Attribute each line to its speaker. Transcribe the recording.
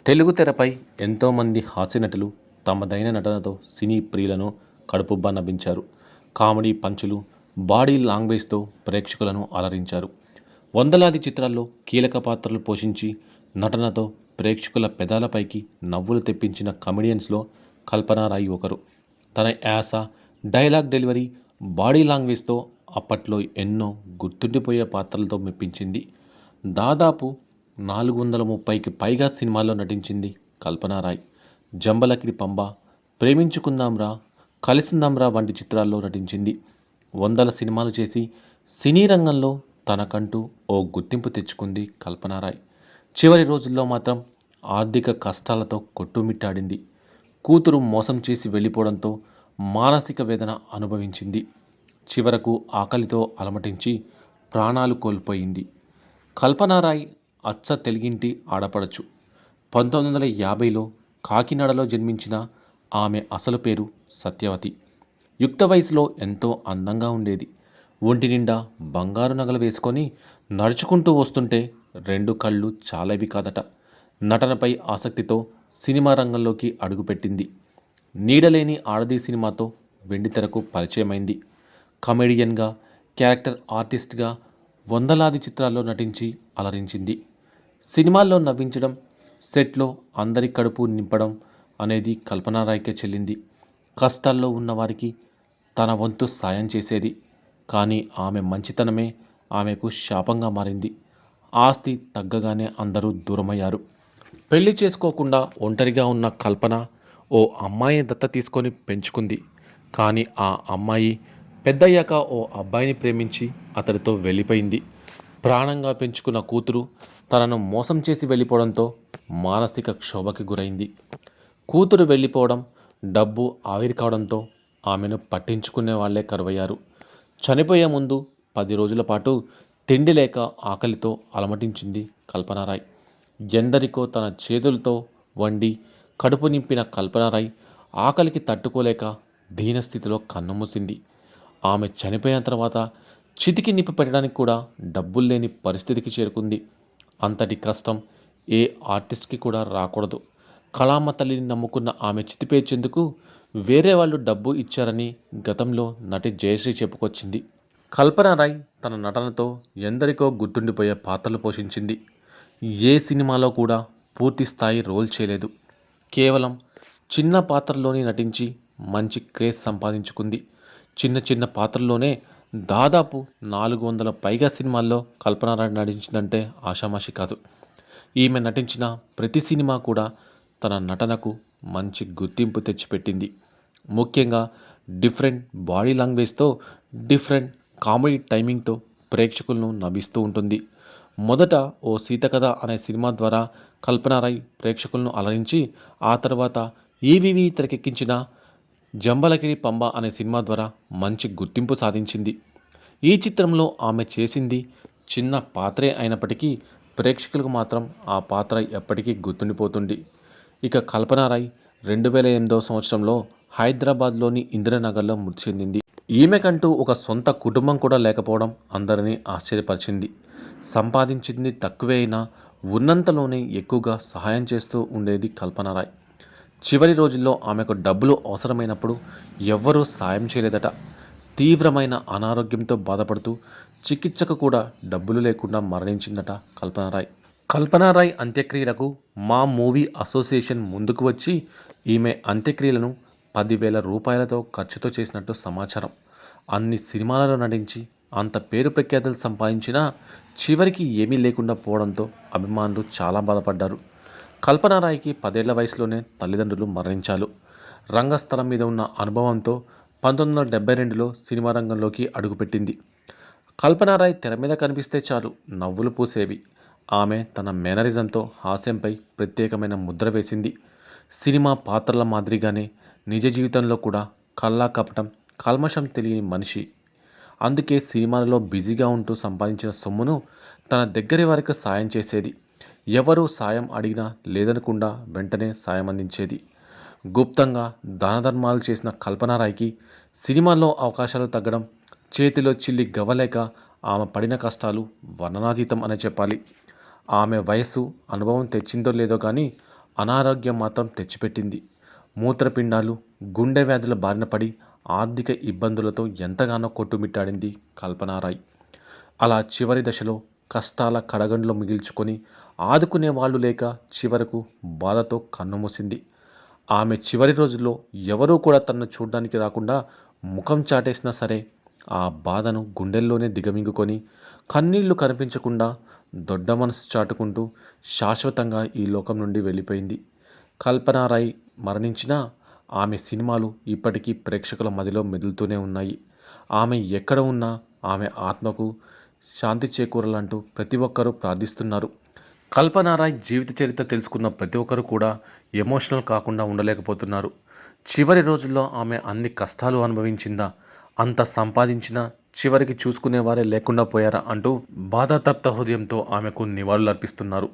Speaker 1: తెలుగు తెరపై ఎంతోమంది హాస్యనటులు తమదైన నటనతో సినీ ప్రియులను కడుపుబ్బా నవ్వించారు. కామెడీ పంచులు, బాడీ లాంగ్వేజ్తో ప్రేక్షకులను అలరించారు. వందలాది చిత్రాల్లో కీలక పాత్రలు పోషించి నటనతో ప్రేక్షకుల పెదాలపైకి నవ్వులు తెప్పించిన కమెడియన్స్లో కల్పనా రాయ్ ఒకరు. తన యాస, డైలాగ్ డెలివరీ, బాడీ లాంగ్వేజ్తో అప్పట్లో ఎన్నో గుర్తుండిపోయే పాత్రలతో మెప్పించింది. దాదాపు 430కి పైగా సినిమాల్లో నటించింది కల్పనా రాయ్. జంబలకిడి పంబ, ప్రేమించుకుందాంరా, కలిసుందాంరా వంటి చిత్రాల్లో నటించింది. వందల సినిమాలు చేసి సినీ రంగంలో తనకంటూ ఓ గుర్తింపు తెచ్చుకుంది కల్పనా రాయ్. చివరి రోజుల్లో మాత్రం ఆర్థిక కష్టాలతో కొట్టుమిట్టాడింది. కూతురు మోసం చేసి వెళ్ళిపోవడంతో మానసిక వేదన అనుభవించింది. చివరకు ఆకలితో అలమటించి ప్రాణాలు కోల్పోయింది. కల్పనా రాయ్ అచ్చ తెలుగింటి ఆడపడచు. 1950లో కాకినాడలో జన్మించిన ఆమె అసలు పేరు సత్యవతి. యుక్త వయసులో ఎంతో అందంగా ఉండేది. ఒంటి నిండా బంగారు నగలు వేసుకొని నడుచుకుంటూ వస్తుంటే 2 కళ్ళు చాలేవి కాదట. నటనపై ఆసక్తితో సినిమా రంగంలోకి అడుగుపెట్టింది. నీడలేని ఆడది సినిమాతో వెండితెరకు పరిచయమైంది. కమెడియన్గా, క్యారెక్టర్ ఆర్టిస్ట్గా వందలాది చిత్రాల్లో నటించి అలరించింది. సినిమాల్లో నవ్వించడం, సెట్లో అందరి కడుపు నింపడం అనేది కల్పనా రాయ్కే చెల్లింది. కష్టాల్లో ఉన్నవారికి తన వంతు సాయం చేసేది. కానీ ఆమె మంచితనమే ఆమెకు శాపంగా మారింది. ఆస్తి తగ్గగానే అందరూ దూరమయ్యారు. పెళ్లి చేసుకోకుండా ఒంటరిగా ఉన్న కల్పన ఓ అమ్మాయిని దత్త తీసుకొని పెంచుకుంది. కానీ ఆ అమ్మాయి పెద్దయ్యాక ఓ అబ్బాయిని ప్రేమించి అతడితో వెళ్ళిపోయింది. ప్రాణంగా పెంచుకున్న కూతురు తనను మోసం చేసి వెళ్ళిపోవడంతో మానసిక క్షోభకి గురైంది. కూతురు వెళ్ళిపోవడం, డబ్బు ఆవిరి కావడంతో ఆమెను పట్టించుకునే వాళ్లే కరువయ్యారు. చనిపోయే ముందు 10 రోజుల పాటు తిండి లేక ఆకలితో అలమటించింది కల్పనా రాయ్. ఎందరికో తన చేతులతో వండి కడుపు నింపిన కల్పనా రాయ్ ఆకలికి తట్టుకోలేక దీనస్థితిలో కన్నుమూసింది. ఆమె చనిపోయిన తర్వాత చితికి నిప్పు పెట్టడానికి కూడా డబ్బులు లేని పరిస్థితికి చేరుకుంది. అంతటి కష్టం ఏ ఆర్టిస్ట్కి కూడా రాకూడదు. కళామ తల్లిని నమ్ముకున్న ఆమె చితిపేర్చేందుకు వేరే వాళ్ళు డబ్బు ఇచ్చారని గతంలో నటి జయశ్రీ చెప్పుకొచ్చింది. కల్పనా రాయ్ తన నటనతో ఎందరికో గుర్తుండిపోయే పాత్రలు పోషించింది. ఏ సినిమాలో కూడా పూర్తి స్థాయి రోల్ చేయలేదు. కేవలం చిన్న పాత్రల్లోనే నటించి మంచి క్రేజ్ సంపాదించుకుంది. చిన్న చిన్న పాత్రల్లోనే దాదాపు 400 పైగా సినిమాల్లో కల్పనా రాయ్ నటించిందంటే ఆషామాషి కాదు. ఈమె నటించిన ప్రతి సినిమా కూడా తన నటనకు మంచి గుర్తింపు తెచ్చిపెట్టింది. ముఖ్యంగా డిఫరెంట్ బాడీ లాంగ్వేజ్తో, డిఫరెంట్ కామెడీ టైమింగ్తో ప్రేక్షకులను నవ్విస్తూ ఉంటుంది. మొదట ఓ సీతకథ అనే సినిమా ద్వారా కల్పనా రాయ్ ప్రేక్షకులను అలరించి, ఆ తర్వాత ఈవీవి తెరకెక్కించిన జంబలకిడి పంబ అనే సినిమా ద్వారా మంచి గుర్తింపు సాధించింది. ఈ చిత్రంలో ఆమె చేసింది చిన్న పాత్రే అయినప్పటికీ ప్రేక్షకులకు మాత్రం ఆ పాత్ర ఎప్పటికీ గుర్తుండిపోతుంది. ఇక కల్పనా రాయ్ 2008వ సంవత్సరంలో హైదరాబాద్లోని ఇందిరానగర్లో మృతి చెందింది. ఈమెకంటూ ఒక సొంత కుటుంబం కూడా లేకపోవడం అందరినీ ఆశ్చర్యపరిచింది. సంపాదించింది తక్కువే అయినా ఉన్నంతలోనే ఎక్కువగా సహాయం చేస్తూ ఉండేది కల్పనా రాయ్. చివరి రోజుల్లో ఆమెకు డబ్బులు అవసరమైనప్పుడు ఎవ్వరూ సాయం చేయలేదట. తీవ్రమైన అనారోగ్యంతో బాధపడుతూ చికిత్సకు కూడా డబ్బులు లేకుండా మరణించిందట కల్పనా రాయ్. కల్పనా రాయ్ అంత్యక్రియలకు మా మూవీ అసోసియేషన్ ముందుకు వచ్చి ఈమె అంత్యక్రియలను 10,000 రూపాయలతో ఖర్చుతో చేసినట్టు సమాచారం. అన్ని సినిమాలలో నటించి అంత పేరు ప్రఖ్యాతులు సంపాదించినా చివరికి ఏమీ లేకుండా పోవడంతో అభిమానులు చాలా బాధపడ్డారు. కల్పనా రాయ్కి 10 ఏళ్ల వయసులోనే తల్లిదండ్రులు మరణించారు. రంగస్థలం మీద ఉన్న అనుభవంతో 1972లో సినిమా రంగంలోకి అడుగుపెట్టింది. కల్పనా రాయ్ తెర మీద కనిపిస్తే చాలు నవ్వులు పూసేవి. ఆమె తన మేనరిజంతో హాస్యంపై ప్రత్యేకమైన ముద్ర వేసింది. సినిమా పాత్రల మాదిరిగానే నిజ జీవితంలో కూడా కల్లా కపటం, కల్మషం తెలియని మనిషి. అందుకే సినిమాలలో బిజీగా ఉంటూ సంపాదించిన సొమ్మును తన దగ్గరి వారికి సాయం చేసేది. ఎవరూ సాయం అడిగినా లేదనకుండా వెంటనే సాయం అందించేది. గుప్తంగా దానధర్మాలు చేసిన కల్పనా రాయ్కి సినిమాల్లో అవకాశాలు తగ్గడం, చేతిలో చిల్లి గవ్వలేక ఆమె పడిన కష్టాలు వర్ణనాతీతం అనే చెప్పాలి. ఆమె వయస్సు, అనుభవం తెచ్చిందో లేదో కానీ అనారోగ్యం మాత్రం తెచ్చిపెట్టింది. మూత్రపిండాలు, గుండె వ్యాధుల బారిన పడి ఆర్థిక ఇబ్బందులతో ఎంతగానో కొట్టుమిట్టాడింది కల్పనారాయ్. అలా చివరి దశలో కష్టాల కడగండ్లో మిగిల్చుకొని ఆదుకునే వాళ్ళు లేక చివరకు బాధతో కన్నుమూసింది. ఆమె చివరి రోజుల్లో ఎవరూ కూడా తనను చూడడానికి రాకుండా ముఖం చాటేసినా సరే ఆ బాధను గుండెల్లోనే దిగమింగుకొని కన్నీళ్లు కనిపించకుండా దొడ్డ మనసు చాటుకుంటూ శాశ్వతంగా ఈ లోకం నుండి వెళ్ళిపోయింది. కల్పనారాయ్ మరణించినా ఆమె సినిమాలు ఇప్పటికీ ప్రేక్షకుల మదిలో మెదులుతూనే ఉన్నాయి. ఆమె ఎక్కడ ఉన్నా ఆమె ఆత్మకు శాంతి చేకూరాలంటూ ప్రతి ఒక్కరూ ప్రార్థిస్తున్నారు. కల్పనారాయ్ జీవిత చరిత్ర తెలుసుకున్న ప్రతి ఒక్కరు కూడా ఎమోషనల్ కాకుండా ఉండలేకపోతున్నారు. చివరి రోజుల్లో ఆమె అన్ని కష్టాలు అనుభవించిందా, అంత సంపాదించినా చివరికి చూసుకునేవారే లేకుండా పోయారా అంటూ బాధాతప్త హృదయంతో ఆమెకు నివాళులర్పిస్తున్నారు.